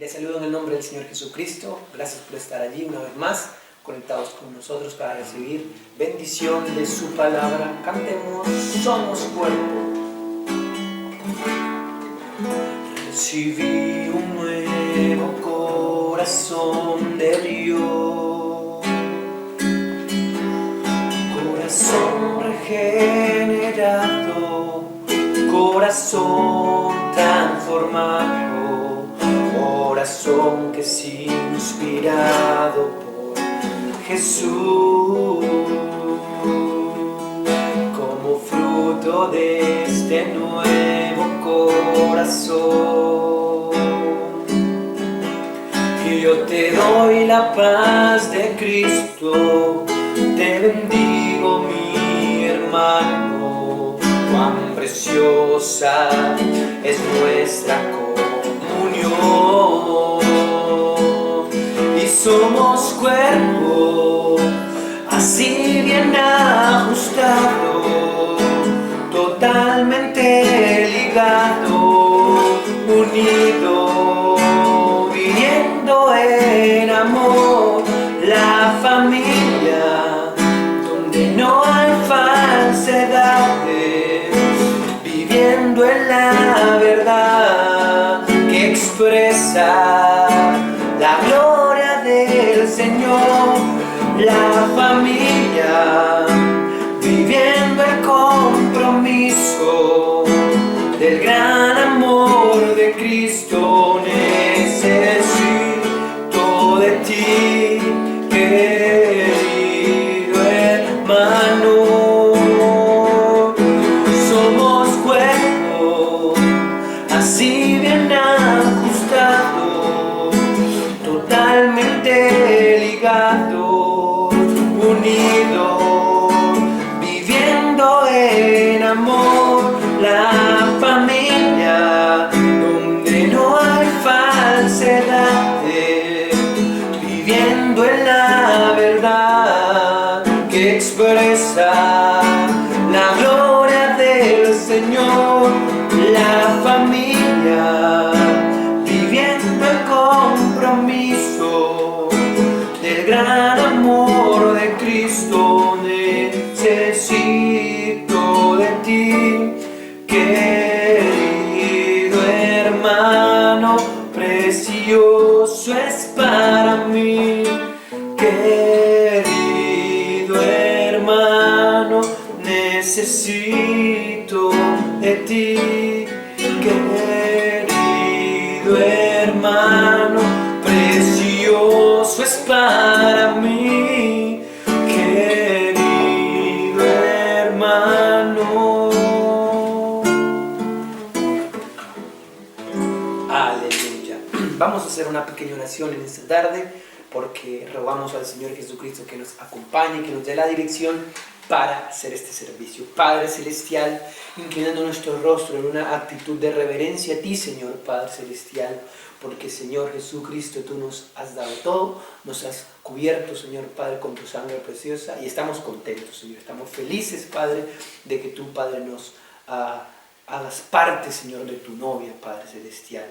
Les saludo en el nombre del Señor Jesucristo. Gracias por estar allí una vez más, conectados con nosotros para recibir bendición de su palabra. Cantemos, somos cuerpo. Recibí un nuevo corazón de Dios, corazón regenerado, corazón transformado, corazón que es inspirado por Jesús. Como fruto de este nuevo corazón, yo te doy la paz de Cristo, te bendigo mi hermano, cuán preciosa es nuestra comunión. Y somos cuerpo, así bien ajustado, totalmente ligado, unido, viviendo en amor, la familia donde no hay falsedades, viviendo en la verdad que expresa la gloria del Señor, la familia viviendo el compromiso del gran amor de Cristo. Necesito de ti, querido hermano. Somos cuerpo, así bien ajustado, totalmente ligado, unido, viviendo en amor, la familia donde no hay falsedades, viviendo en la verdad que expresa la gloria del Señor, la familia viviendo el compromiso del gran amor de Cristo. Necesito de ti, querido hermano, precioso es para mí, querido hermano, necesito de ti, querido hermano, precioso es para mí, querido hermano. Aleluya. Vamos a hacer una pequeña oración en esta tarde, porque rogamos al Señor Jesucristo que nos acompañe, que nos dé la dirección para hacer este servicio. Padre Celestial, inclinando nuestro rostro en una actitud de reverencia a ti, Señor Padre Celestial, porque Señor Jesucristo, tú nos has dado todo, nos has cubierto, Señor Padre, con tu sangre preciosa, y estamos contentos, Señor, estamos felices, Padre, de que tú, Padre, nos hagas parte, Señor, de tu novia, Padre Celestial.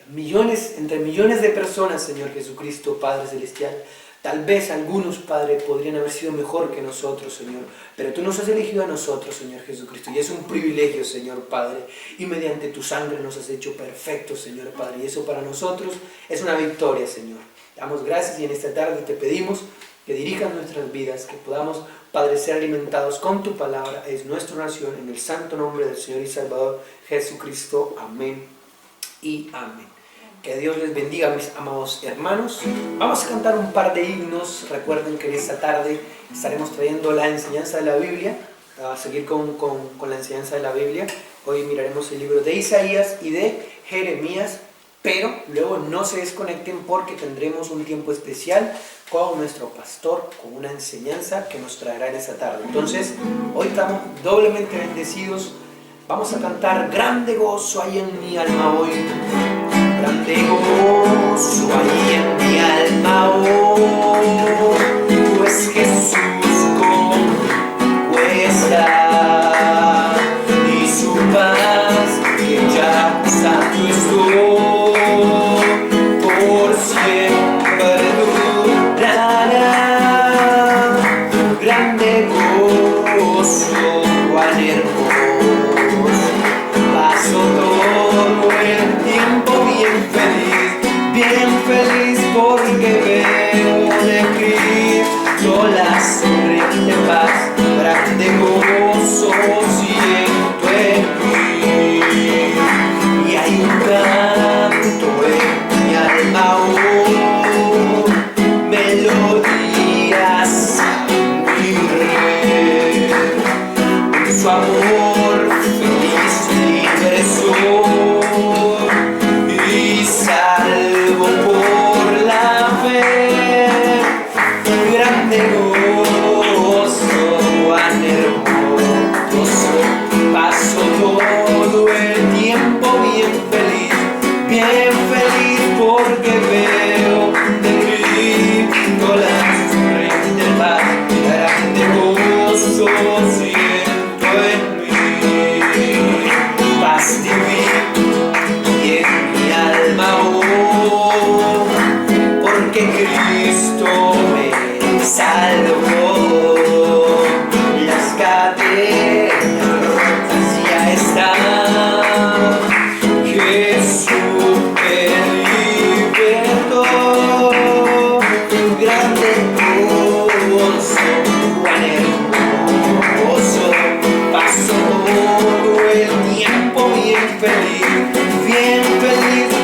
Entre millones de personas, Señor Jesucristo, Padre Celestial, tal vez algunos, Padre, podrían haber sido mejor que nosotros, Señor, pero tú nos has elegido a nosotros, Señor Jesucristo, y es un privilegio, Señor Padre, y mediante tu sangre nos has hecho perfectos, Señor Padre, y eso para nosotros es una victoria, Señor. Damos gracias y en esta tarde te pedimos que dirijas nuestras vidas, que podamos, Padre, ser alimentados con tu palabra. Es nuestra oración en el santo nombre del Señor y Salvador Jesucristo. Amén y amén. Que Dios les bendiga, mis amados hermanos. Vamos a cantar un par de himnos. Recuerden que en esta tarde estaremos trayendo la enseñanza de la Biblia, a seguir con la enseñanza de la Biblia. Hoy miraremos el libro de Isaías y de Jeremías, pero luego no se desconecten porque tendremos un tiempo especial con nuestro pastor, con una enseñanza que nos traerá en esta tarde. Entonces, hoy estamos doblemente bendecidos. Vamos a cantar grande gozo hay en mi alma hoy. Grande gozo hay en mi alma hoy, pues Jesús concuesta y su paz que ya santo estoy. feliz porque veo de Cristo la sonrisa del paz, grande gozo siento en mí, paz divina y en mi alma hoy, porque Cristo me salvó. Las cadenas rotas ya están, Jesús me libertó. Grande gozo, cuán hermoso, paso todo el tiempo bien feliz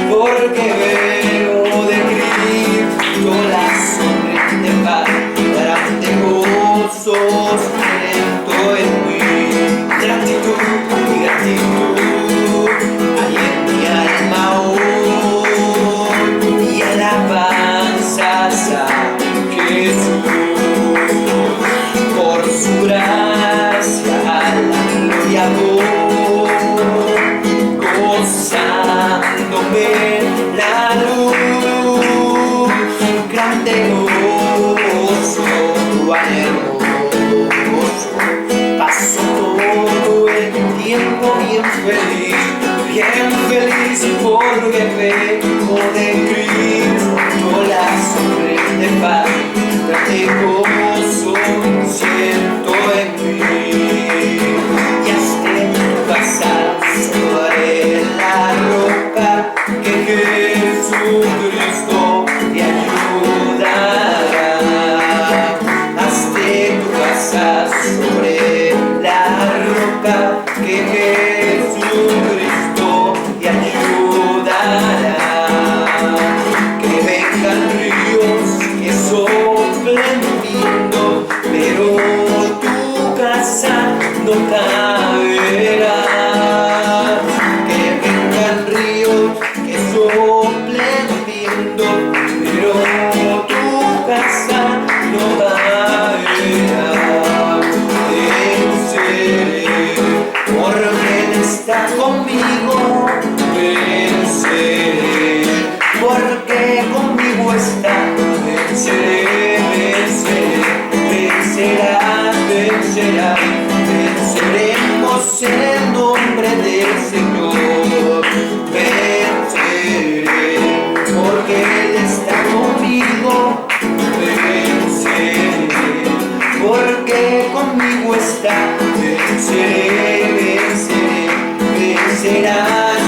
porque veo de Cristo la sonrisa de paz, grande gozo siento en mí, gratitud y gratitud hay en mi alma hoy, y alabanzas a Jesús por su gracia, a la gloria voy, gozándome la luz, grande gozo, cuán hermoso, paso todo el tiempo bien feliz porque vengo de Cristo la sonrisa de paz, grande gozo siento en mí, y hasta tu casa sobre la roca que Jesucristo te ayudará, hazte tu casa sobre la roca que Jesucristo te ayudará, que vengan ríos que soplen viento, pero tu casa no caerá, que vengan ríos que soplen viento, pero tu casa no caerá. Venceré, porque Él está conmigo, venceré, porque conmigo está, venceré, vencerás, venceremos en el nombre del Señor, venceré, porque Él está conmigo, venceré, porque conmigo está, venceré, vencerás,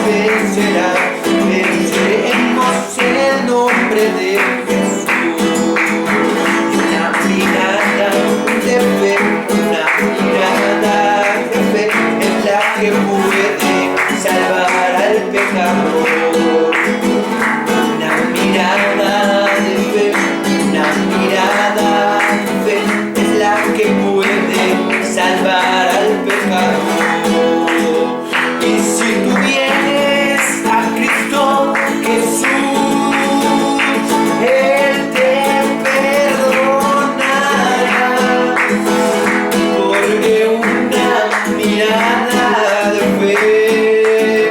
venceremos en el nombre de Jesús. Una mirada de fe, una mirada de fe es la que puede salvar al pecador. Una mirada de fe, una mirada de fe es la que puede salvar al pecador. Y si tú vienes a Cristo Jesús, Él te perdonará, porque una mirada de fe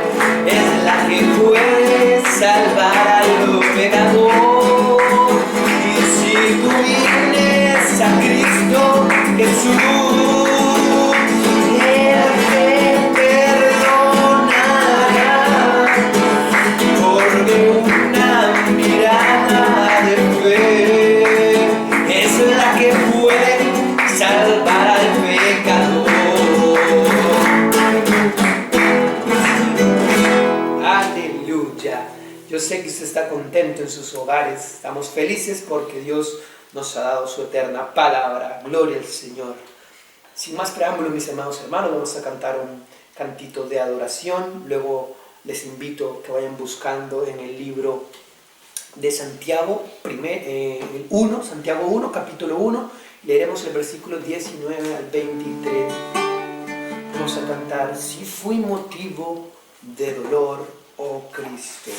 es la que puede salvar al pecador. Y si tú vienes a Cristo Jesús, Él te perdonará, porque una mirada de fe es la que puede salvar al pecador. Aleluya. Yo sé que usted está contento en sus hogares. Estamos felices porque Dios nos ha dado su eterna palabra. Gloria al Señor. Sin más preámbulo, mis amados hermanos, vamos a cantar un cantito de adoración. Luego les invito a que vayan buscando en el libro de Santiago, Santiago 1, capítulo 1, leeremos el versículo 19 al 23. Vamos a cantar: si fui motivo de dolor, oh Cristo.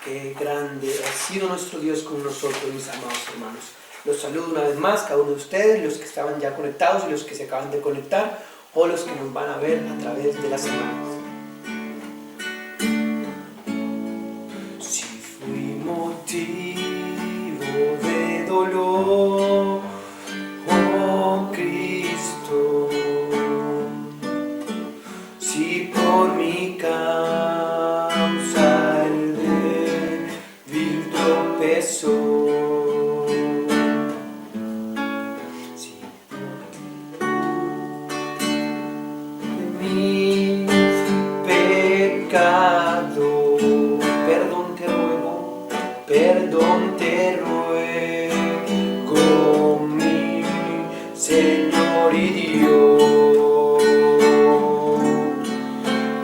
Qué grande ha sido nuestro Dios con nosotros, mis amados hermanos. Los saludo una vez más, cada uno de ustedes, los que estaban ya conectados y los que se acaban de conectar, o los que nos van a ver a través de las semanas. al débil tropezó. Perdón te ruego, mi Señor y Dios.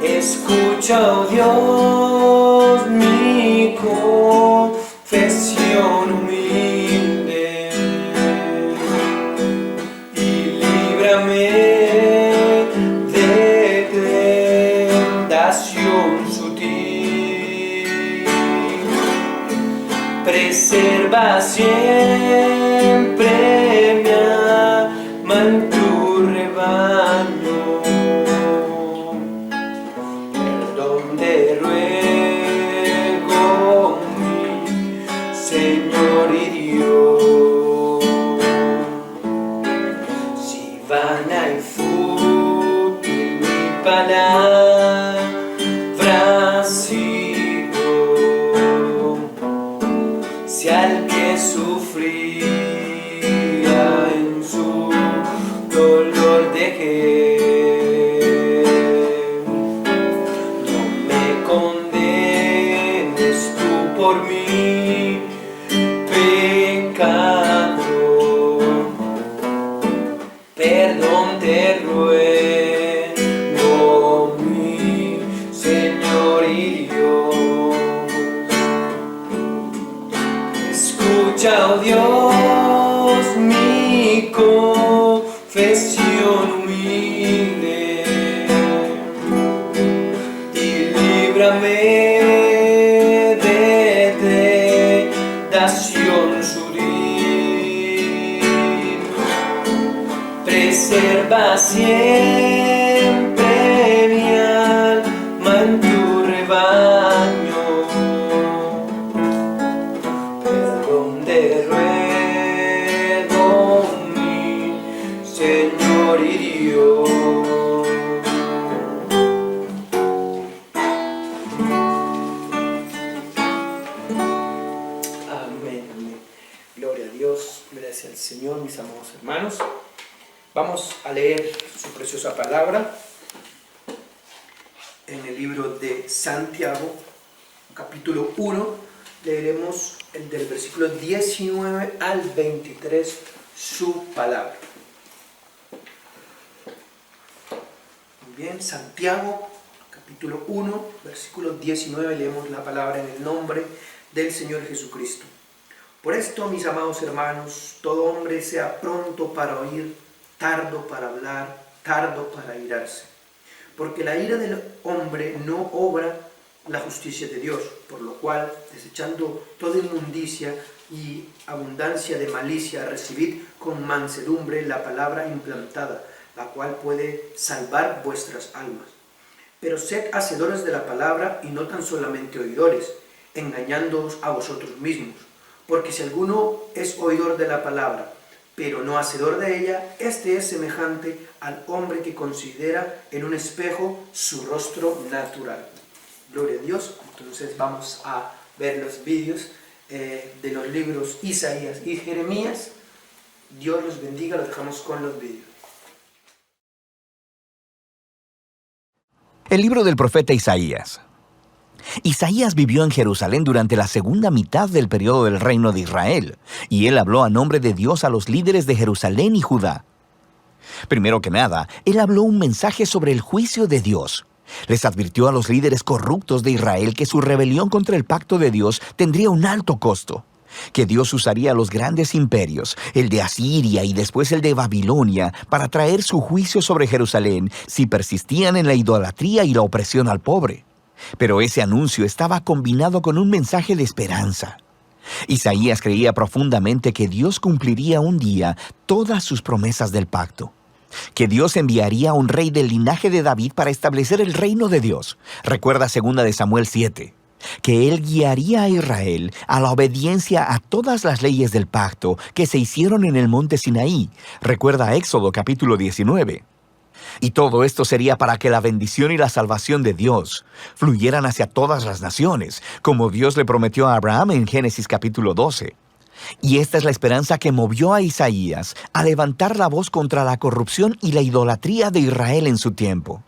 Escucha, oh Dios, mi confesión humilde y líbrame de tentación sutil. Preserva siempre mi alma en tu rebaño. Perdón te ruego, mi Señor y Dios. Si vana y fútil mi palabra sigo, si al que sufría en su dolor dejé, no me condenes tú por mi pecado. Perdón te ruego, mi Señor y Dios. Escucha, oh Dios, mi confesión humilde y líbrame de tentación sutil. Preserva siempre mi alma en tu rebaño. Te ruego, mi Señor y Dios. Amén, amén. Gloria a Dios, gracias al Señor, mis amados hermanos. Vamos a leer su preciosa palabra en el libro de Santiago, capítulo 1. Leeremos del versículo 19 al 23 su palabra. Muy bien, Santiago, capítulo 1, versículo 19, leemos la palabra en el nombre del Señor Jesucristo. Por esto, mis amados hermanos, todo hombre sea pronto para oír, tardo para hablar, tardo para irarse. Porque la ira del hombre no obra la justicia de Dios, por lo cual, desechando toda inmundicia y abundancia de malicia, recibid con mansedumbre la palabra implantada, la cual puede salvar vuestras almas. Pero sed hacedores de la palabra y no tan solamente oidores, engañándoos a vosotros mismos. Porque si alguno es oidor de la palabra, pero no hacedor de ella, este es semejante al hombre que considera en un espejo su rostro natural. Gloria a Dios. Entonces vamos a ver los vídeos de los libros Isaías y Jeremías. Dios los bendiga, los dejamos con los vídeos. El libro del profeta Isaías. Isaías vivió en Jerusalén durante la segunda mitad del periodo del reino de Israel, y él habló a nombre de Dios a los líderes de Jerusalén y Judá. Primero que nada, él habló un mensaje sobre el juicio de Dios. Les advirtió a los líderes corruptos de Israel que su rebelión contra el pacto de Dios tendría un alto costo, que Dios usaría a los grandes imperios, el de Asiria y después el de Babilonia, para traer su juicio sobre Jerusalén si persistían en la idolatría y la opresión al pobre. Pero ese anuncio estaba combinado con un mensaje de esperanza. Isaías creía profundamente que Dios cumpliría un día todas sus promesas del pacto. Que Dios enviaría a un rey del linaje de David para establecer el reino de Dios. Recuerda 2 de Samuel 7. Que Él guiaría a Israel a la obediencia a todas las leyes del pacto que se hicieron en el monte Sinaí. Recuerda Éxodo capítulo 19. Y todo esto sería para que la bendición y la salvación de Dios fluyeran hacia todas las naciones, como Dios le prometió a Abraham en Génesis capítulo 12. Y esta es la esperanza que movió a Isaías a levantar la voz contra la corrupción y la idolatría de Israel en su tiempo.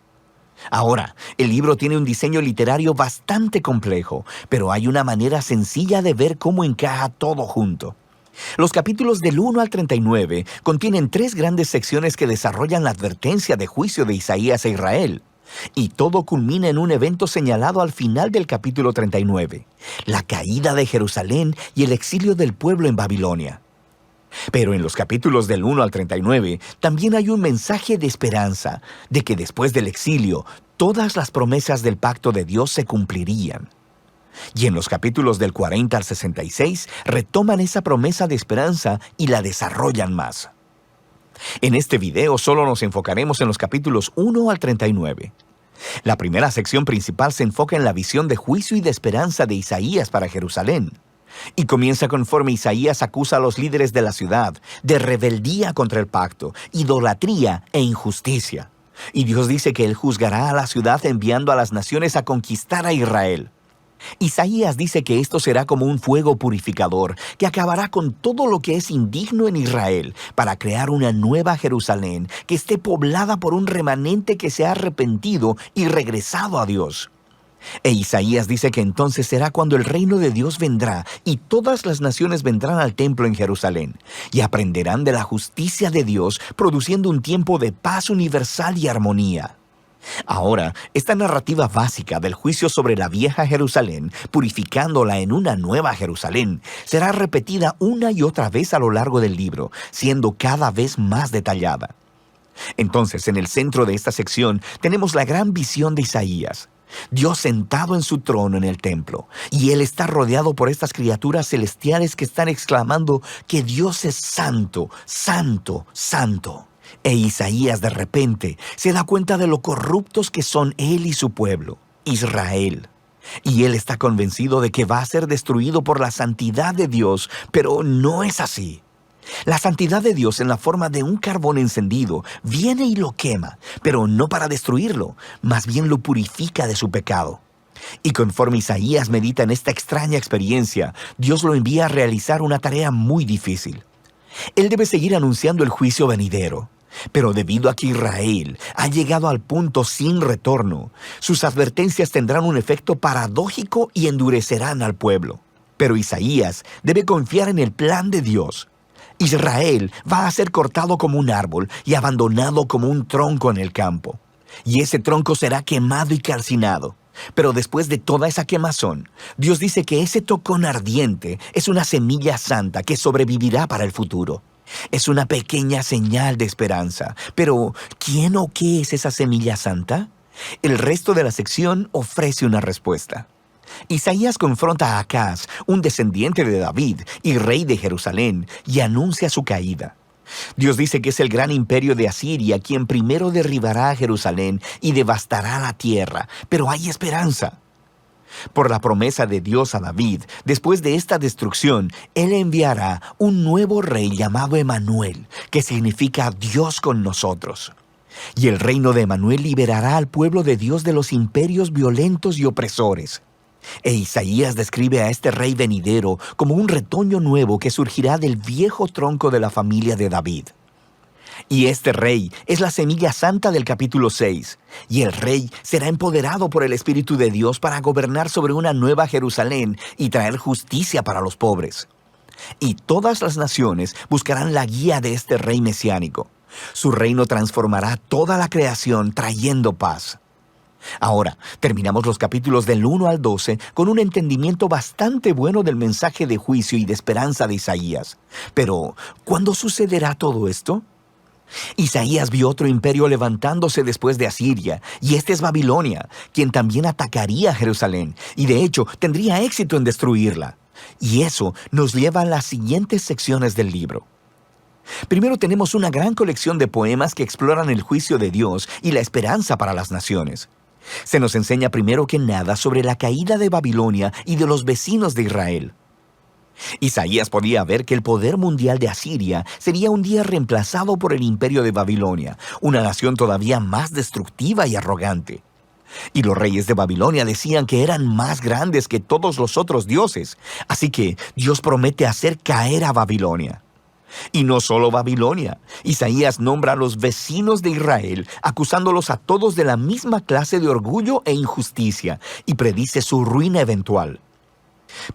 Ahora, el libro tiene un diseño literario bastante complejo, pero hay una manera sencilla de ver cómo encaja todo junto. Los capítulos del 1 al 39 contienen 3 grandes secciones que desarrollan la advertencia de juicio de Isaías a Israel. Y todo culmina en un evento señalado al final del capítulo 39, la caída de Jerusalén y el exilio del pueblo en Babilonia. Pero en los capítulos del 1 al 39 también hay un mensaje de esperanza, de que después del exilio, todas las promesas del pacto de Dios se cumplirían. Y en los capítulos del 40 al 66 retoman esa promesa de esperanza y la desarrollan más. En este video solo nos enfocaremos en los capítulos 1 al 39. La primera sección principal se enfoca en la visión de juicio y de esperanza de Isaías para Jerusalén. Y comienza conforme Isaías acusa a los líderes de la ciudad de rebeldía contra el pacto, idolatría e injusticia. Y Dios dice que Él juzgará a la ciudad enviando a las naciones a conquistar a Israel. Isaías dice que esto será como un fuego purificador que acabará con todo lo que es indigno en Israel para crear una nueva Jerusalén que esté poblada por un remanente que se ha arrepentido y regresado a Dios. E Isaías dice que entonces será cuando el reino de Dios vendrá y todas las naciones vendrán al templo en Jerusalén y aprenderán de la justicia de Dios, produciendo un tiempo de paz universal y armonía. Ahora, esta narrativa básica del juicio sobre la vieja Jerusalén, purificándola en una nueva Jerusalén, será repetida una y otra vez a lo largo del libro, siendo cada vez más detallada. Entonces, en el centro de esta sección tenemos la gran visión de Isaías. Dios sentado en su trono en el templo, y Él está rodeado por estas criaturas celestiales que están exclamando que Dios es santo, santo, santo. E Isaías de repente se da cuenta de lo corruptos que son él y su pueblo, Israel. Y él está convencido de que va a ser destruido por la santidad de Dios, pero no es así. La santidad de Dios en la forma de un carbón encendido viene y lo quema, pero no para destruirlo, más bien lo purifica de su pecado. Y conforme Isaías medita en esta extraña experiencia, Dios lo envía a realizar una tarea muy difícil. Él debe seguir anunciando el juicio venidero. Pero debido a que Israel ha llegado al punto sin retorno, sus advertencias tendrán un efecto paradójico y endurecerán al pueblo. Pero Isaías debe confiar en el plan de Dios. Israel va a ser cortado como un árbol y abandonado como un tronco en el campo. Y ese tronco será quemado y calcinado. Pero después de toda esa quemazón, Dios dice que ese tocón ardiente es una semilla santa que sobrevivirá para el futuro. Es una pequeña señal de esperanza. Pero, ¿quién o qué es esa semilla santa? El resto de la sección ofrece una respuesta. Isaías confronta a Acaz, un descendiente de David y rey de Jerusalén, y anuncia su caída. Dios dice que es el gran imperio de Asiria quien primero derribará a Jerusalén y devastará la tierra, pero hay esperanza. Por la promesa de Dios a David, después de esta destrucción, Él enviará un nuevo rey llamado Emanuel, que significa Dios con nosotros. Y el reino de Emanuel liberará al pueblo de Dios de los imperios violentos y opresores. E Isaías describe a este rey venidero como un retoño nuevo que surgirá del viejo tronco de la familia de David. Y este rey es la semilla santa del capítulo 6, y el rey será empoderado por el Espíritu de Dios para gobernar sobre una nueva Jerusalén y traer justicia para los pobres. Y todas las naciones buscarán la guía de este rey mesiánico. Su reino transformará toda la creación trayendo paz. Ahora, terminamos los capítulos del 1 al 12 con un entendimiento bastante bueno del mensaje de juicio y de esperanza de Isaías. Pero, ¿cuándo sucederá todo esto? Isaías vio otro imperio levantándose después de Asiria, y este es Babilonia, quien también atacaría a Jerusalén, y de hecho tendría éxito en destruirla. Y eso nos lleva a las siguientes secciones del libro. Primero tenemos una gran colección de poemas que exploran el juicio de Dios y la esperanza para las naciones. Se nos enseña primero que nada sobre la caída de Babilonia y de los vecinos de Israel. Isaías podía ver que el poder mundial de Asiria sería un día reemplazado por el imperio de Babilonia, una nación todavía más destructiva y arrogante. Y los reyes de Babilonia decían que eran más grandes que todos los otros dioses, así que Dios promete hacer caer a Babilonia. Y no solo Babilonia, Isaías nombra a los vecinos de Israel, acusándolos a todos de la misma clase de orgullo e injusticia, y predice su ruina eventual.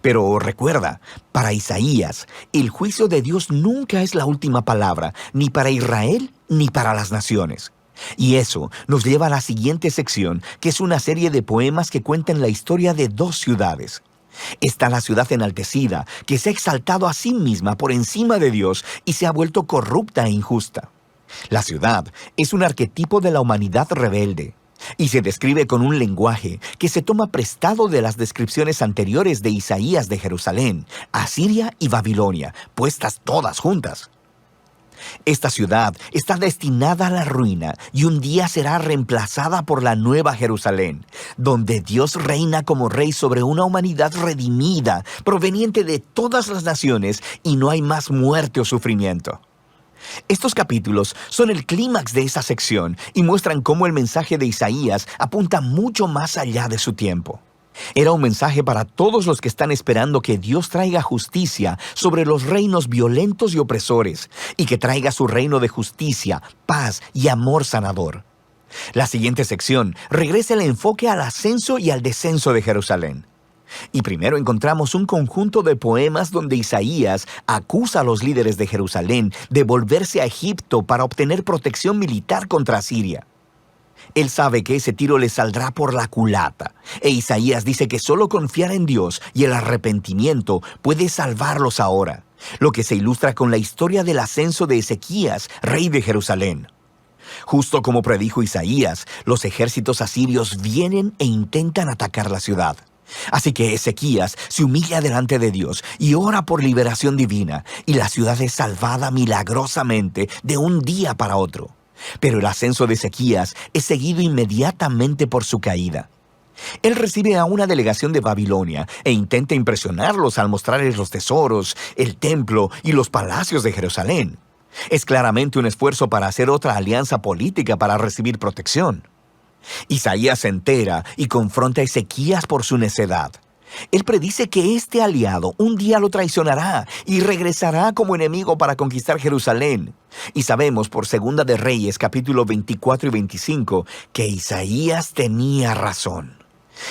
Pero recuerda, para Isaías, el juicio de Dios nunca es la última palabra, ni para Israel ni para las naciones. Y eso nos lleva a la siguiente sección, que es una serie de poemas que cuentan la historia de dos ciudades. Está la ciudad enaltecida, que se ha exaltado a sí misma por encima de Dios y se ha vuelto corrupta e injusta. La ciudad es un arquetipo de la humanidad rebelde y se describe con un lenguaje que se toma prestado de las descripciones anteriores de Isaías de Jerusalén, Asiria y Babilonia, puestas todas juntas. Esta ciudad está destinada a la ruina y un día será reemplazada por la nueva Jerusalén, donde Dios reina como rey sobre una humanidad redimida, proveniente de todas las naciones, y no hay más muerte o sufrimiento. Estos capítulos son el clímax de esa sección y muestran cómo el mensaje de Isaías apunta mucho más allá de su tiempo. Era un mensaje para todos los que están esperando que Dios traiga justicia sobre los reinos violentos y opresores, y que traiga su reino de justicia, paz y amor sanador. La siguiente sección regresa el enfoque al ascenso y al descenso de Jerusalén. Y primero encontramos un conjunto de poemas donde Isaías acusa a los líderes de Jerusalén de volverse a Egipto para obtener protección militar contra Asiria. Él sabe que ese tiro le saldrá por la culata, e Isaías dice que solo confiar en Dios y el arrepentimiento puede salvarlos ahora, lo que se ilustra con la historia del ascenso de Ezequías, rey de Jerusalén. Justo como predijo Isaías, los ejércitos asirios vienen e intentan atacar la ciudad. Así que Ezequías se humilla delante de Dios y ora por liberación divina, y la ciudad es salvada milagrosamente de un día para otro. Pero el ascenso de Ezequías es seguido inmediatamente por su caída. Él recibe a una delegación de Babilonia e intenta impresionarlos al mostrarles los tesoros, el templo y los palacios de Jerusalén. Es claramente un esfuerzo para hacer otra alianza política para recibir protección. Isaías se entera y confronta a Ezequías por su necedad. Él predice que este aliado un día lo traicionará y regresará como enemigo para conquistar Jerusalén. Y sabemos por Segunda de Reyes, capítulo 24 y 25, que Isaías tenía razón.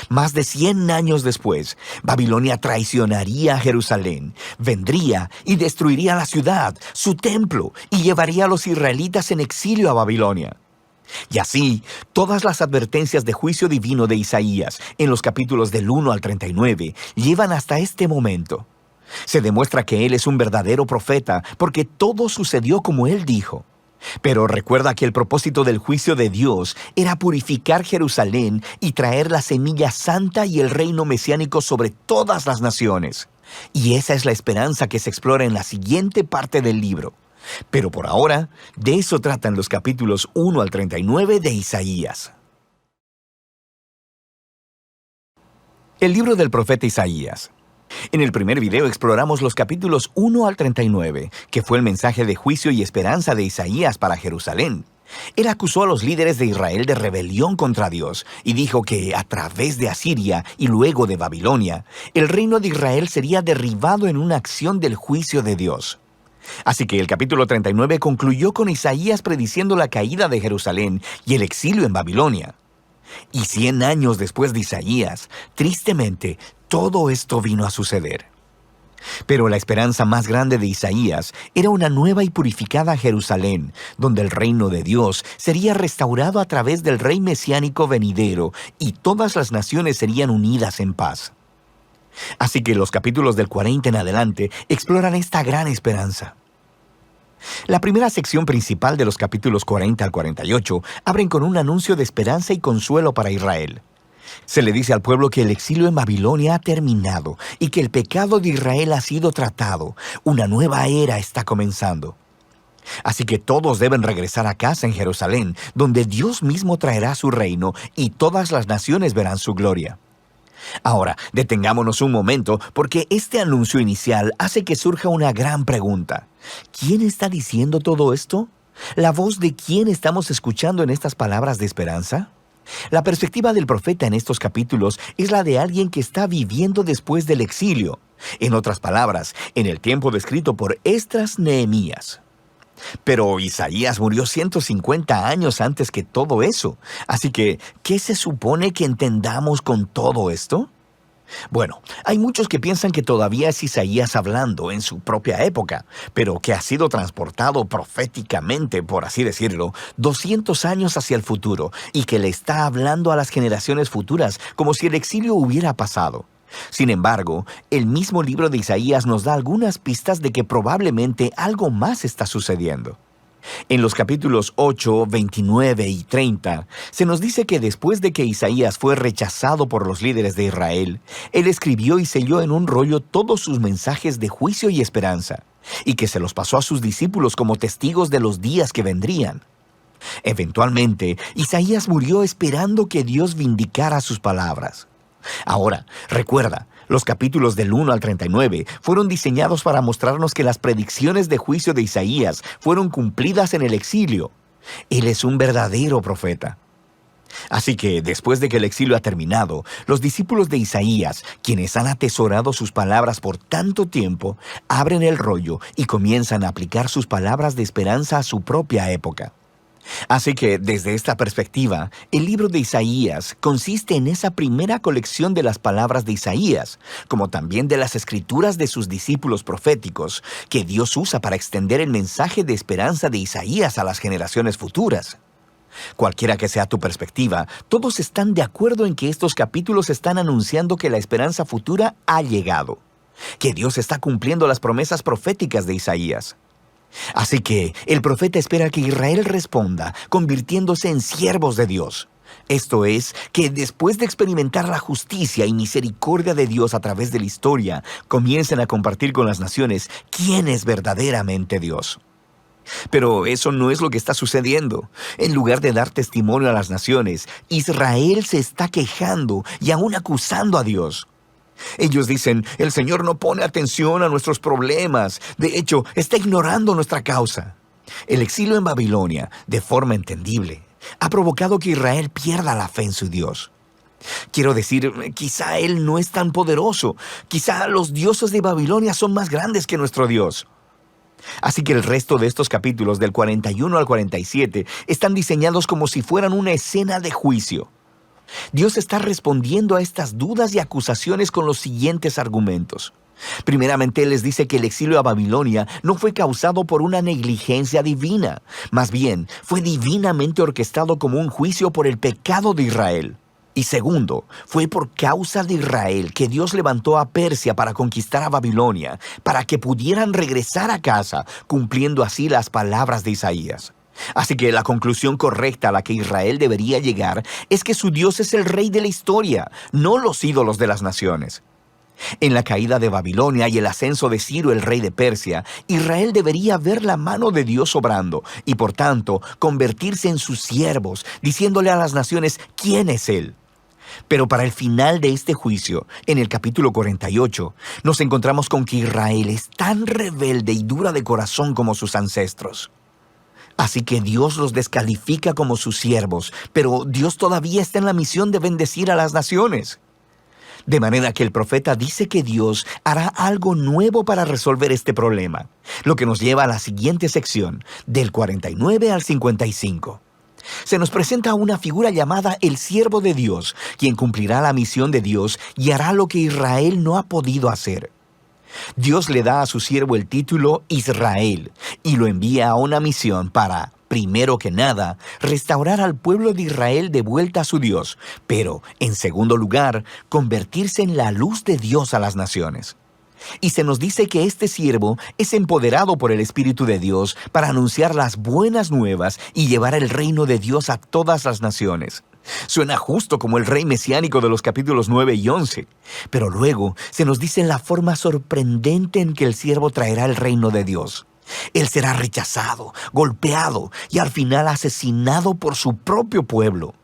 Más de 100 años después, Babilonia traicionaría a Jerusalén, vendría y destruiría la ciudad, su templo, y llevaría a los israelitas en exilio a Babilonia. Y así, todas las advertencias de juicio divino de Isaías, en los capítulos del 1 al 39, llevan hasta este momento. Se demuestra que él es un verdadero profeta, porque todo sucedió como él dijo. Pero recuerda que el propósito del juicio de Dios era purificar Jerusalén y traer la semilla santa y el reino mesiánico sobre todas las naciones. Y esa es la esperanza que se explora en la siguiente parte del libro. Pero por ahora, de eso tratan los capítulos 1 al 39 de Isaías. El libro del profeta Isaías. En el primer video exploramos los capítulos 1 al 39, que fue el mensaje de juicio y esperanza de Isaías para Jerusalén. Él acusó a los líderes de Israel de rebelión contra Dios y dijo que a través de Asiria y luego de Babilonia, el reino de Israel sería derribado en una acción del juicio de Dios. Así que el capítulo 39 concluyó con Isaías prediciendo la caída de Jerusalén y el exilio en Babilonia. Y 100 años después de Isaías, tristemente, todo esto vino a suceder. Pero la esperanza más grande de Isaías era una nueva y purificada Jerusalén, donde el reino de Dios sería restaurado a través del rey mesiánico venidero y todas las naciones serían unidas en paz. Así que los capítulos del 40 en adelante exploran esta gran esperanza. La primera sección principal de los capítulos 40 al 48 abren con un anuncio de esperanza y consuelo para Israel. Se le dice al pueblo que el exilio en Babilonia ha terminado y que el pecado de Israel ha sido tratado. Una nueva era está comenzando. Así que todos deben regresar a casa en Jerusalén, donde Dios mismo traerá su reino y todas las naciones verán su gloria. Ahora, detengámonos un momento porque este anuncio inicial hace que surja una gran pregunta. ¿Quién está diciendo todo esto? ¿La voz de quién estamos escuchando en estas palabras de esperanza? La perspectiva del profeta en estos capítulos es la de alguien que está viviendo después del exilio. En otras palabras, en el tiempo descrito por Esdras Nehemías. Pero Isaías murió 150 años antes que todo eso. Así que, ¿qué se supone que entendamos con todo esto? Bueno, hay muchos que piensan que todavía es Isaías hablando en su propia época, pero que ha sido transportado proféticamente, por así decirlo, 200 años hacia el futuro y que le está hablando a las generaciones futuras como si el exilio hubiera pasado. Sin embargo, el mismo libro de Isaías nos da algunas pistas de que probablemente algo más está sucediendo. En los capítulos 8, 29 y 30, se nos dice que después de que Isaías fue rechazado por los líderes de Israel, él escribió y selló en un rollo todos sus mensajes de juicio y esperanza, y que se los pasó a sus discípulos como testigos de los días que vendrían. Eventualmente, Isaías murió esperando que Dios vindicara sus palabras. Ahora, recuerda, los capítulos del 1 al 39 fueron diseñados para mostrarnos que las predicciones de juicio de Isaías fueron cumplidas en el exilio. Él es un verdadero profeta. Así que, después de que el exilio ha terminado, los discípulos de Isaías, quienes han atesorado sus palabras por tanto tiempo, abren el rollo y comienzan a aplicar sus palabras de esperanza a su propia época. Así que, desde esta perspectiva, el libro de Isaías consiste en esa primera colección de las palabras de Isaías, como también de las escrituras de sus discípulos proféticos, que Dios usa para extender el mensaje de esperanza de Isaías a las generaciones futuras. Cualquiera que sea tu perspectiva, todos están de acuerdo en que estos capítulos están anunciando que la esperanza futura ha llegado, que Dios está cumpliendo las promesas proféticas de Isaías. Así que el profeta espera que Israel responda, convirtiéndose en siervos de Dios. Esto es, que después de experimentar la justicia y misericordia de Dios a través de la historia, comiencen a compartir con las naciones quién es verdaderamente Dios. Pero eso no es lo que está sucediendo. En lugar de dar testimonio a las naciones, Israel se está quejando y aún acusando a Dios. Ellos dicen, el Señor no pone atención a nuestros problemas. De hecho, está ignorando nuestra causa. El exilio en Babilonia, de forma entendible, ha provocado que Israel pierda la fe en su Dios. Quiero decir, quizá Él no es tan poderoso. Quizá los dioses de Babilonia son más grandes que nuestro Dios. Así que el resto de estos capítulos, del 41 al 47, están diseñados como si fueran una escena de juicio. Dios está respondiendo a estas dudas y acusaciones con los siguientes argumentos. Primeramente, Él les dice que el exilio a Babilonia no fue causado por una negligencia divina. Más bien, fue divinamente orquestado como un juicio por el pecado de Israel. Y segundo, fue por causa de Israel que Dios levantó a Persia para conquistar a Babilonia, para que pudieran regresar a casa, cumpliendo así las palabras de Isaías. Así que la conclusión correcta a la que Israel debería llegar es que su Dios es el rey de la historia, no los ídolos de las naciones. En la caída de Babilonia y el ascenso de Ciro, el rey de Persia, Israel debería ver la mano de Dios obrando y, por tanto, convertirse en sus siervos, diciéndole a las naciones quién es Él. Pero para el final de este juicio, en el capítulo 48, nos encontramos con que Israel es tan rebelde y dura de corazón como sus ancestros. Así que Dios los descalifica como sus siervos, pero Dios todavía está en la misión de bendecir a las naciones. De manera que el profeta dice que Dios hará algo nuevo para resolver este problema, lo que nos lleva a la siguiente sección, del 49 al 55. Se nos presenta una figura llamada el siervo de Dios, quien cumplirá la misión de Dios y hará lo que Israel no ha podido hacer. Dios le da a su siervo el título Israel y lo envía a una misión para, primero que nada, restaurar al pueblo de Israel de vuelta a su Dios, pero, en segundo lugar, convertirse en la luz de Dios a las naciones. Y se nos dice que este siervo es empoderado por el Espíritu de Dios para anunciar las buenas nuevas y llevar el reino de Dios a todas las naciones. Suena justo como el rey mesiánico de los capítulos 9 y 11, pero luego se nos dice la forma sorprendente en que el siervo traerá el reino de Dios. Él será rechazado, golpeado y al final asesinado por su propio pueblo.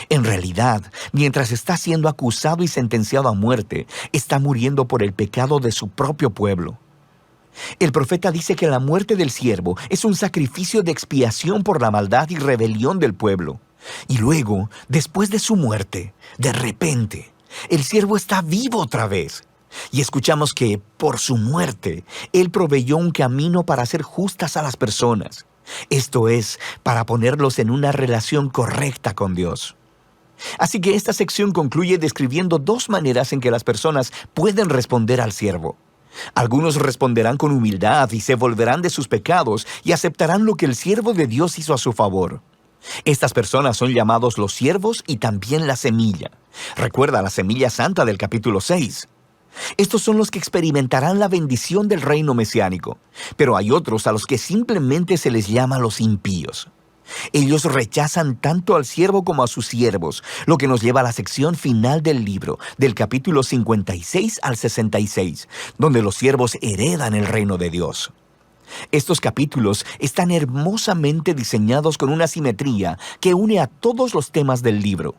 En realidad, mientras está siendo acusado y sentenciado a muerte, está muriendo por el pecado de su propio pueblo. El profeta dice que la muerte del siervo es un sacrificio de expiación por la maldad y rebelión del pueblo. Y luego, después de su muerte, de repente, el siervo está vivo otra vez. Y escuchamos que, por su muerte, Él proveyó un camino para hacer justas a las personas. Esto es, para ponerlos en una relación correcta con Dios. Así que esta sección concluye describiendo dos maneras en que las personas pueden responder al siervo. Algunos responderán con humildad y se volverán de sus pecados y aceptarán lo que el siervo de Dios hizo a su favor. Estas personas son llamados los siervos y también la semilla. Recuerda la semilla santa del capítulo 6. Estos son los que experimentarán la bendición del reino mesiánico, pero hay otros a los que simplemente se les llama los impíos. Ellos rechazan tanto al siervo como a sus siervos, lo que nos lleva a la sección final del libro, del capítulo 56 al 66, donde los siervos heredan el reino de Dios. Estos capítulos están hermosamente diseñados con una simetría que une a todos los temas del libro.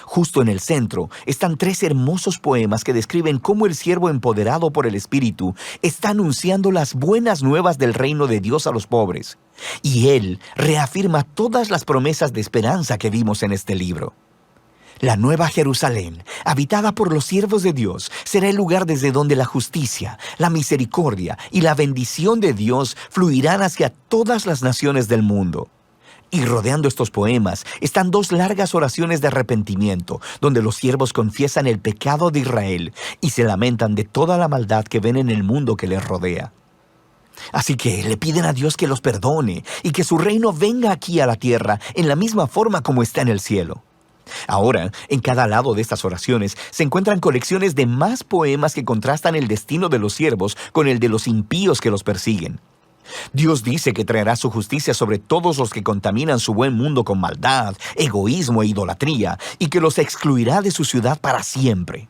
Justo en el centro están 3 hermosos poemas que describen cómo el siervo empoderado por el Espíritu está anunciando las buenas nuevas del reino de Dios a los pobres. Y él reafirma todas las promesas de esperanza que vimos en este libro. La nueva Jerusalén, habitada por los siervos de Dios, será el lugar desde donde la justicia, la misericordia y la bendición de Dios fluirán hacia todas las naciones del mundo. Y rodeando estos poemas están 2 largas oraciones de arrepentimiento, donde los siervos confiesan el pecado de Israel y se lamentan de toda la maldad que ven en el mundo que les rodea. Así que le piden a Dios que los perdone y que su reino venga aquí a la tierra en la misma forma como está en el cielo. Ahora, en cada lado de estas oraciones se encuentran colecciones de más poemas que contrastan el destino de los siervos con el de los impíos que los persiguen. Dios dice que traerá su justicia sobre todos los que contaminan su buen mundo con maldad, egoísmo e idolatría, y que los excluirá de su ciudad para siempre.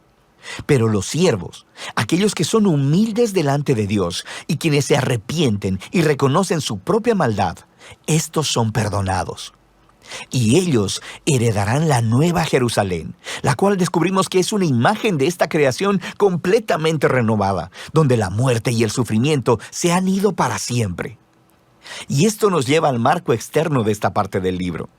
Pero los siervos, aquellos que son humildes delante de Dios y quienes se arrepienten y reconocen su propia maldad, estos son perdonados. Y ellos heredarán la nueva Jerusalén, la cual descubrimos que es una imagen de esta creación completamente renovada, donde la muerte y el sufrimiento se han ido para siempre. Y esto nos lleva al marco externo de esta parte del libro.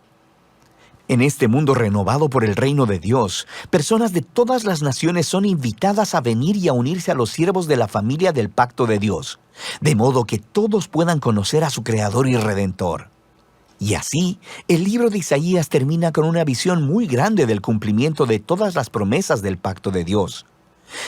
En este mundo renovado por el reino de Dios, personas de todas las naciones son invitadas a venir y a unirse a los siervos de la familia del pacto de Dios, de modo que todos puedan conocer a su Creador y Redentor. Y así, el libro de Isaías termina con una visión muy grande del cumplimiento de todas las promesas del pacto de Dios.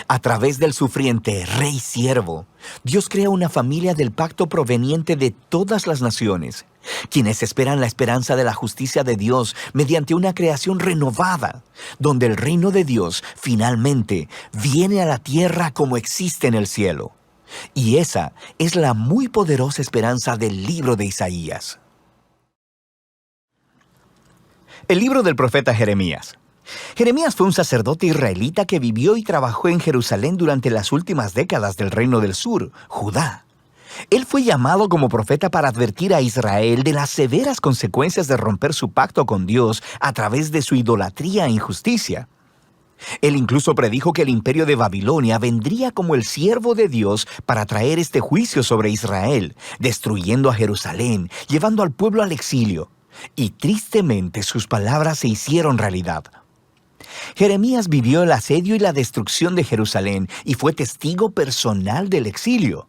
A través del sufriente rey siervo, Dios crea una familia del pacto proveniente de todas las naciones, quienes esperan la esperanza de la justicia de Dios mediante una creación renovada, donde el reino de Dios finalmente viene a la tierra como existe en el cielo. Y esa es la muy poderosa esperanza del libro de Isaías. El libro del profeta Jeremías. Jeremías fue un sacerdote israelita que vivió y trabajó en Jerusalén durante las últimas décadas del reino del sur, Judá. Él fue llamado como profeta para advertir a Israel de las severas consecuencias de romper su pacto con Dios a través de su idolatría e injusticia. Él incluso predijo que el imperio de Babilonia vendría como el siervo de Dios para traer este juicio sobre Israel, destruyendo a Jerusalén, llevando al pueblo al exilio. Y tristemente sus palabras se hicieron realidad. Jeremías vivió el asedio y la destrucción de Jerusalén y fue testigo personal del exilio.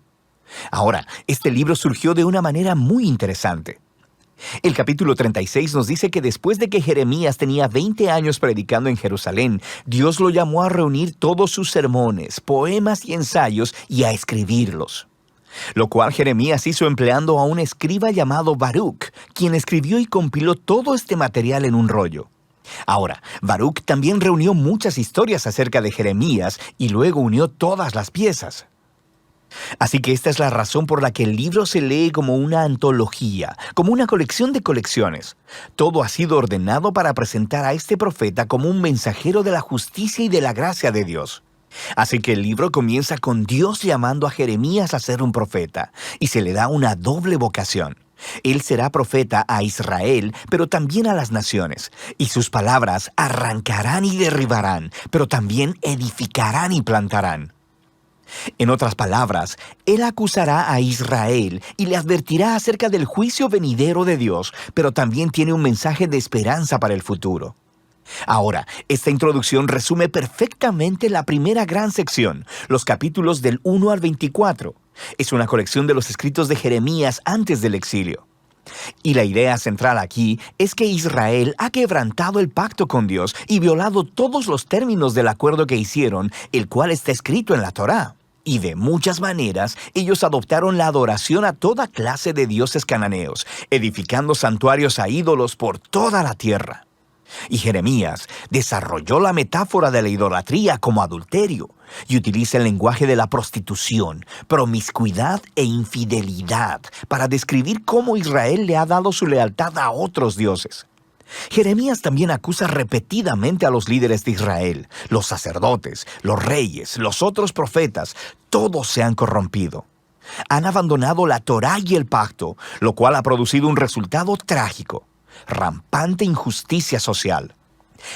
Ahora, este libro surgió de una manera muy interesante. El capítulo 36 nos dice que después de que Jeremías tenía 20 años predicando en Jerusalén, Dios lo llamó a reunir todos sus sermones, poemas y ensayos y a escribirlos. Lo cual Jeremías hizo empleando a un escriba llamado Baruch, quien escribió y compiló todo este material en un rollo. Ahora, Baruch también reunió muchas historias acerca de Jeremías y luego unió todas las piezas. Así que esta es la razón por la que el libro se lee como una antología, como una colección de colecciones. Todo ha sido ordenado para presentar a este profeta como un mensajero de la justicia y de la gracia de Dios. Así que el libro comienza con Dios llamando a Jeremías a ser un profeta, y se le da una doble vocación. Él será profeta a Israel, pero también a las naciones, y sus palabras arrancarán y derribarán, pero también edificarán y plantarán. En otras palabras, Él acusará a Israel y le advertirá acerca del juicio venidero de Dios, pero también tiene un mensaje de esperanza para el futuro. Ahora, esta introducción resume perfectamente la primera gran sección, los capítulos del 1 al 24. Es una colección de los escritos de Jeremías antes del exilio. Y la idea central aquí es que Israel ha quebrantado el pacto con Dios y violado todos los términos del acuerdo que hicieron, el cual está escrito en la Torá. Y de muchas maneras, ellos adoptaron la adoración a toda clase de dioses cananeos, edificando santuarios a ídolos por toda la tierra. Y Jeremías desarrolló la metáfora de la idolatría como adulterio y utiliza el lenguaje de la prostitución, promiscuidad e infidelidad para describir cómo Israel le ha dado su lealtad a otros dioses. Jeremías también acusa repetidamente a los líderes de Israel, los sacerdotes, los reyes, los otros profetas, todos se han corrompido. Han abandonado la Torá y el pacto, lo cual ha producido un resultado trágico: rampante injusticia social.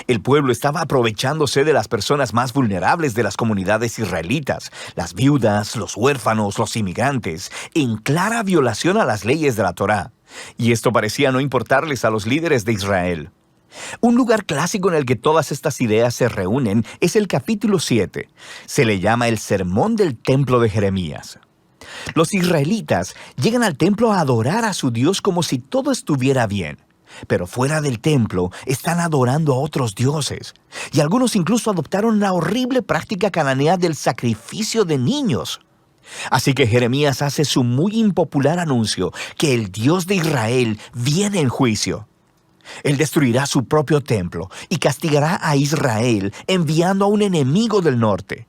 El pueblo estaba aprovechándose de las personas más vulnerables de las comunidades israelitas, las viudas, los huérfanos, los inmigrantes, en clara violación a las leyes de la Torá. Y esto parecía no importarles a los líderes de Israel. Un lugar clásico en el que todas estas ideas se reúnen es el capítulo 7. Se le llama el Sermón del Templo de Jeremías. Los israelitas llegan al templo a adorar a su Dios como si todo estuviera bien. Pero fuera del templo están adorando a otros dioses. Y algunos incluso adoptaron la horrible práctica cananea del sacrificio de niños. Así que Jeremías hace su muy impopular anuncio que el Dios de Israel viene en juicio. Él destruirá su propio templo y castigará a Israel enviando a un enemigo del norte.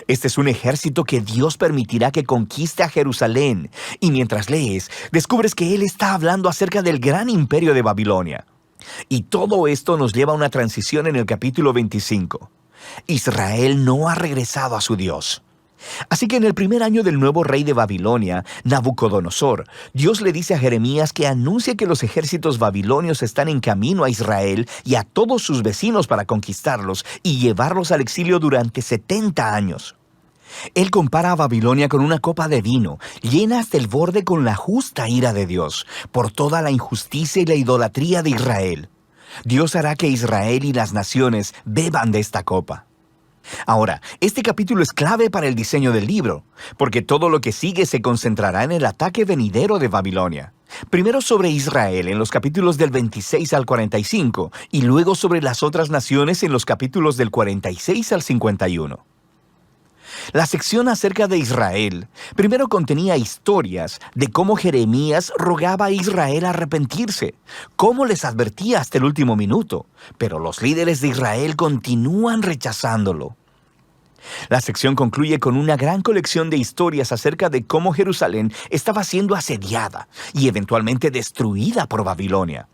Este es un ejército que Dios permitirá que conquiste a Jerusalén, y mientras lees, descubres que Él está hablando acerca del gran imperio de Babilonia. Y todo esto nos lleva a una transición en el capítulo 25. Israel no ha regresado a su Dios. Así que en el primer año del nuevo rey de Babilonia, Nabucodonosor, Dios le dice a Jeremías que anuncie que los ejércitos babilonios están en camino a Israel y a todos sus vecinos para conquistarlos y llevarlos al exilio durante 70 años. Él compara a Babilonia con una copa de vino, llena hasta el borde con la justa ira de Dios, por toda la injusticia y la idolatría de Israel. Dios hará que Israel y las naciones beban de esta copa. Ahora, este capítulo es clave para el diseño del libro, porque todo lo que sigue se concentrará en el ataque venidero de Babilonia. Primero sobre Israel en los capítulos del 26 al 45, y luego sobre las otras naciones en los capítulos del 46 al 51. La sección acerca de Israel primero contenía historias de cómo Jeremías rogaba a Israel arrepentirse, cómo les advertía hasta el último minuto, pero los líderes de Israel continúan rechazándolo. La sección concluye con una gran colección de historias acerca de cómo Jerusalén estaba siendo asediada y eventualmente destruida por Babilonia,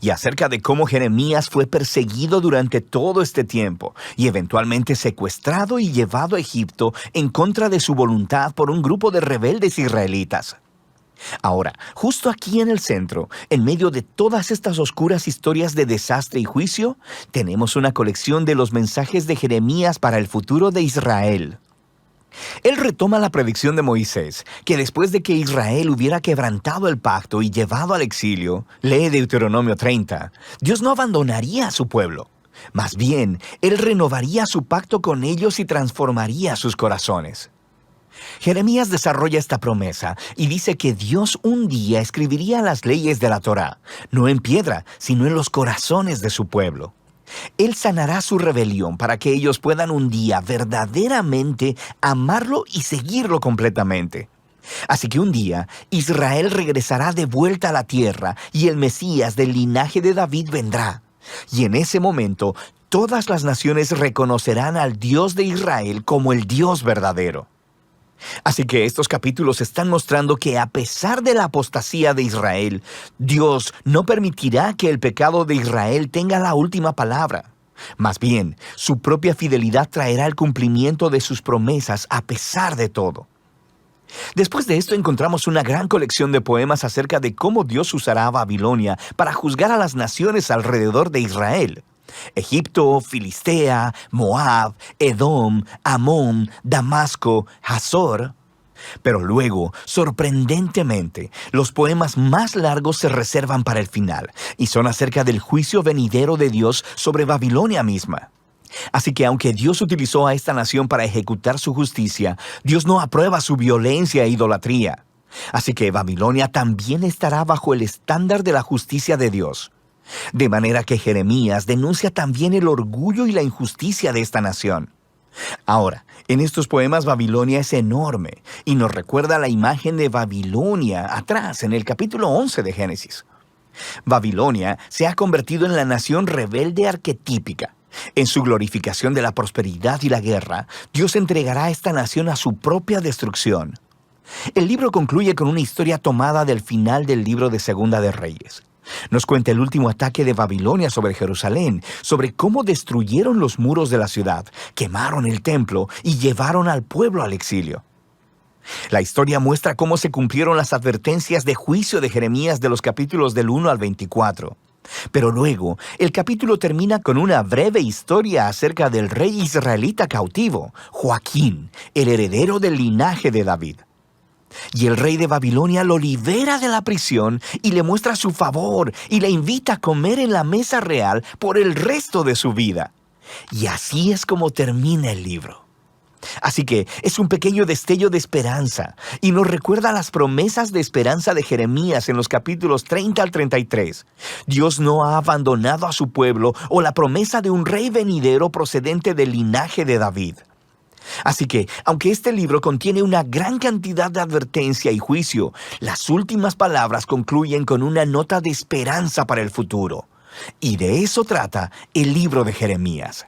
y acerca de cómo Jeremías fue perseguido durante todo este tiempo y eventualmente secuestrado y llevado a Egipto en contra de su voluntad por un grupo de rebeldes israelitas. Ahora, justo aquí en el centro, en medio de todas estas oscuras historias de desastre y juicio, tenemos una colección de los mensajes de Jeremías para el futuro de Israel. Él retoma la predicción de Moisés, que después de que Israel hubiera quebrantado el pacto y llevado al exilio, lee Deuteronomio 30, Dios no abandonaría a su pueblo. Más bien, Él renovaría su pacto con ellos y transformaría sus corazones. Jeremías desarrolla esta promesa y dice que Dios un día escribiría las leyes de la Torá, no en piedra, sino en los corazones de su pueblo. Él sanará su rebelión para que ellos puedan un día verdaderamente amarlo y seguirlo completamente. Así que un día Israel regresará de vuelta a la tierra y el Mesías del linaje de David vendrá. Y en ese momento todas las naciones reconocerán al Dios de Israel como el Dios verdadero. Así que estos capítulos están mostrando que a pesar de la apostasía de Israel, Dios no permitirá que el pecado de Israel tenga la última palabra. Más bien, su propia fidelidad traerá el cumplimiento de sus promesas a pesar de todo. Después de esto encontramos una gran colección de poemas acerca de cómo Dios usará a Babilonia para juzgar a las naciones alrededor de Israel. Egipto, Filistea, Moab, Edom, Amón, Damasco, Hazor. Pero luego, sorprendentemente, los poemas más largos se reservan para el final, y son acerca del juicio venidero de Dios sobre Babilonia misma. Así que aunque Dios utilizó a esta nación para ejecutar su justicia, Dios no aprueba su violencia e idolatría. Así que Babilonia también estará bajo el estándar de la justicia de Dios. De manera que Jeremías denuncia también el orgullo y la injusticia de esta nación. Ahora, en estos poemas Babilonia es enorme y nos recuerda la imagen de Babilonia atrás en el capítulo 11 de Génesis. Babilonia se ha convertido en la nación rebelde arquetípica. En su glorificación de la prosperidad y la guerra, Dios entregará a esta nación a su propia destrucción. El libro concluye con una historia tomada del final del libro de Segunda de Reyes. Nos cuenta el último ataque de Babilonia sobre Jerusalén, sobre cómo destruyeron los muros de la ciudad, quemaron el templo y llevaron al pueblo al exilio. La historia muestra cómo se cumplieron las advertencias de juicio de Jeremías de los capítulos del 1 al 24. Pero luego, el capítulo termina con una breve historia acerca del rey israelita cautivo, Joaquín, el heredero del linaje de David. Y el rey de Babilonia lo libera de la prisión y le muestra su favor y le invita a comer en la mesa real por el resto de su vida. Y así es como termina el libro. Así que es un pequeño destello de esperanza y nos recuerda las promesas de esperanza de Jeremías en los capítulos 30 al 33. Dios no ha abandonado a su pueblo o la promesa de un rey venidero procedente del linaje de David. Así que, aunque este libro contiene una gran cantidad de advertencia y juicio, las últimas palabras concluyen con una nota de esperanza para el futuro. Y de eso trata el libro de Jeremías.